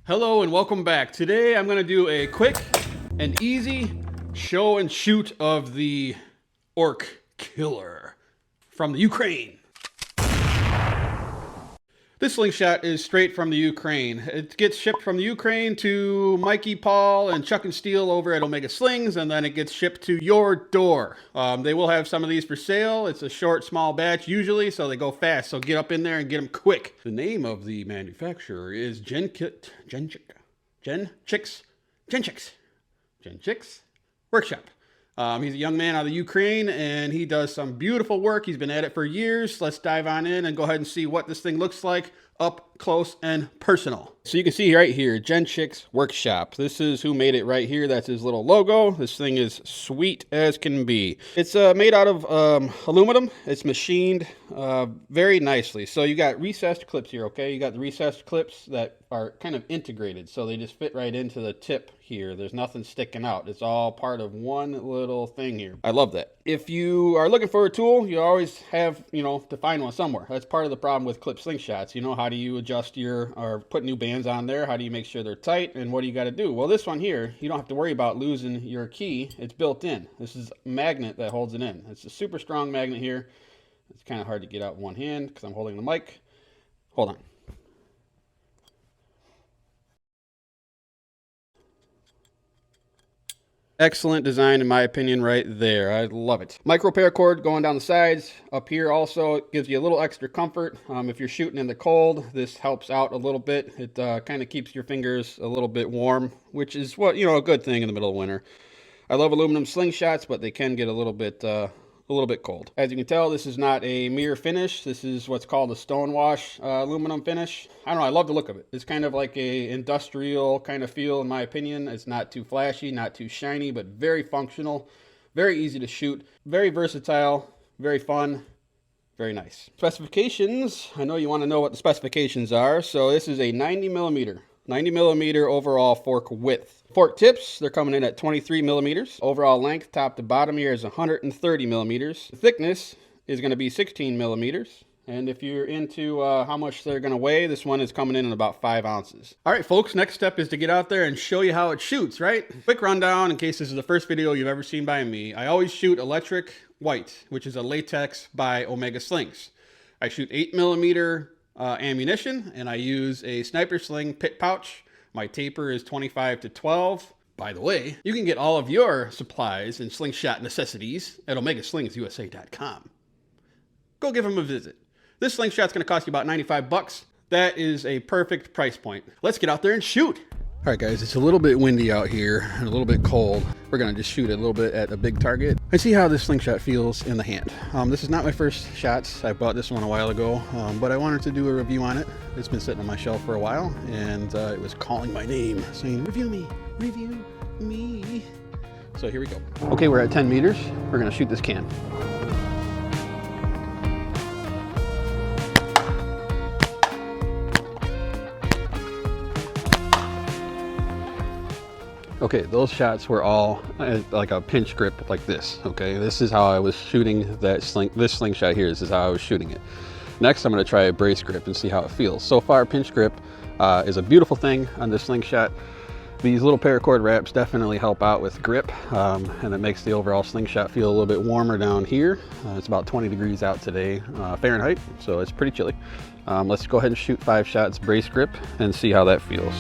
Hello and welcome back. Today I'm going to do a quick and easy show and shoot of the Orc Killer from the Ukraine. This slingshot is straight from the Ukraine. It gets shipped from the Ukraine to Mikey, Paul, and Chuck and Steel over at Omega Slings, and then it gets shipped to your door. They will have some of these for sale. It's a short, small batch usually, so they go fast. So get up in there and get them quick. The name of the manufacturer is Genchik Workshop. He's a young man out of the Ukraine, and he does some beautiful work. He's been at it for years. Let's dive on in and go ahead and see what this thing looks like up close and personal. So you can see right here, Genchik's Workshop. This is who made it right here. That's his little logo. This thing is sweet as can be. It's made out of aluminum. It's machined very nicely. So you got recessed clips here, okay? You got the recessed clips that are kind of integrated. So they just fit right into the tip here. There's nothing sticking out. It's all part of one little thing here. I love that. If you are looking for a tool, you always have, to find one somewhere. That's part of the problem with clip slingshots. How do you adjust or put new bands on there? How do you make sure they're tight? And what do you got to do? Well, this one here, you don't have to worry about losing your key. It's built in. This is a magnet that holds it in. It's a super strong magnet here. It's kind of hard to get out in one hand because I'm holding the mic. Hold on. Excellent design in my opinion right there. I love it. Micro paracord going down the sides. Up here also it gives you a little extra comfort. If you're shooting in the cold, this helps out a little bit. It kind of keeps your fingers a little bit warm, which is what, a good thing in the middle of winter. I love aluminum slingshots, but they can get a little bit cold. As you can tell, this is not a mirror finish. This is what's called a stonewash aluminum finish. I don't know, I love the look of it. It's kind of like a industrial kind of feel in my opinion. It's not too flashy, not too shiny, but very functional, very easy to shoot, very versatile, very fun, very nice. Specifications, I know you want to know what the specifications are. So this is a 90 millimeter overall fork width. Fork tips, they're coming in at 23 millimeters. Overall length, top to bottom here, is 130 millimeters. The thickness is going to be 16 millimeters. And if you're into how much they're going to weigh, this one is coming in at about 5 ounces. All right, folks, next step is to get out there and show you how it shoots, right? Quick rundown in case this is the first video you've ever seen by me. I always shoot electric white, which is a latex by Omega Slings. I shoot 8 millimeter ammunition, and I use a sniper sling pit pouch. My taper is 25 to 12. By the way, you can get all of your supplies and slingshot necessities at omegaslingsusa.com. Go give them a visit. This slingshot's going to cost you about 95 bucks. That is a perfect price point. Let's get out there and shoot. All right, guys, it's a little bit windy out here and a little bit cold. We're going to just shoot a little bit at a big target and see how this slingshot feels in the hand. This is not my first shots. I bought this one a while ago, but I wanted to do a review on it. It's been sitting on my shelf for a while, and it was calling my name, saying, review me, review me. So here we go. Okay, we're at 10 meters. We're going to shoot this can. Okay, those shots were all like a pinch grip like this, okay? This is how I was shooting this slingshot here. This is how I was shooting it. Next, I'm gonna try a brace grip and see how it feels. So far, pinch grip is a beautiful thing on this slingshot. These little paracord wraps definitely help out with grip, and it makes the overall slingshot feel a little bit warmer down here. It's about 20 degrees out today, Fahrenheit, so it's pretty chilly. Let's go ahead and shoot 5 shots brace grip and see how that feels.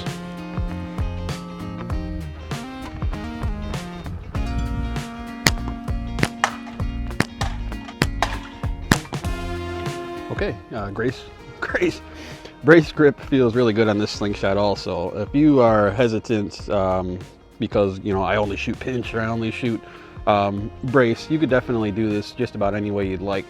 Okay, brace grip feels really good on this slingshot also. If you are hesitant because, I only shoot pinch or I only shoot brace, you could definitely do this just about any way you'd like.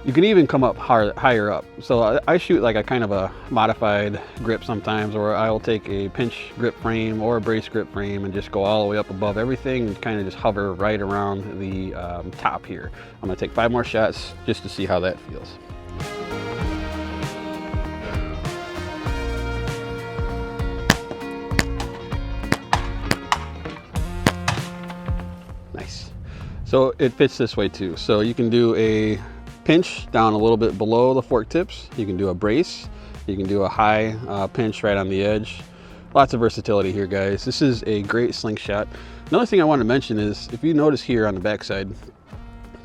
You can even come up higher up. So I shoot like a kind of a modified grip sometimes, or I'll take a pinch grip frame or a brace grip frame and just go all the way up above everything and kind of just hover right around the top here. I'm gonna take 5 more shots just to see how that feels. Nice. So it fits this way too. So you can do a pinch down a little bit below the fork tips. You can do a brace. You can do a high pinch right on the edge. Lots of versatility here, guys. This is a great slingshot. Another thing I want to mention is, if you notice here on the backside,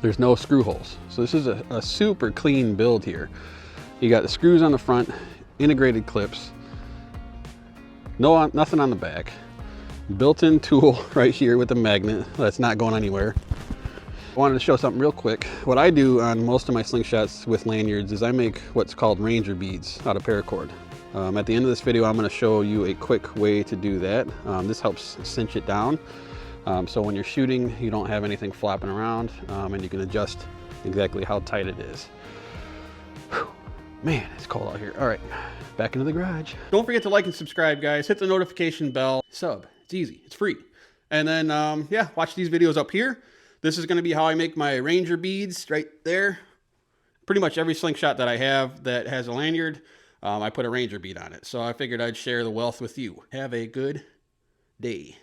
there's no screw holes. So this is a super clean build here. You got the screws on the front, integrated clips, nothing on the back. Built-in tool right here with the magnet that's not going anywhere. I wanted to show something real quick. What I do on most of my slingshots with lanyards is I make what's called ranger beads out of paracord. At the end of this video, I'm going to show you a quick way to do that. This helps cinch it down. So when you're shooting, you don't have anything flopping around, and you can adjust exactly how tight it is. Whew. Man, it's cold out here. All right, back into the garage. Don't forget to like and subscribe, guys. Hit the notification bell. Sub. It's easy. It's free. And then, yeah, watch these videos up here. This is going to be how I make my ranger beads right there. Pretty much every slingshot that I have that has a lanyard, I put a ranger bead on it. So I figured I'd share the wealth with you. Have a good day.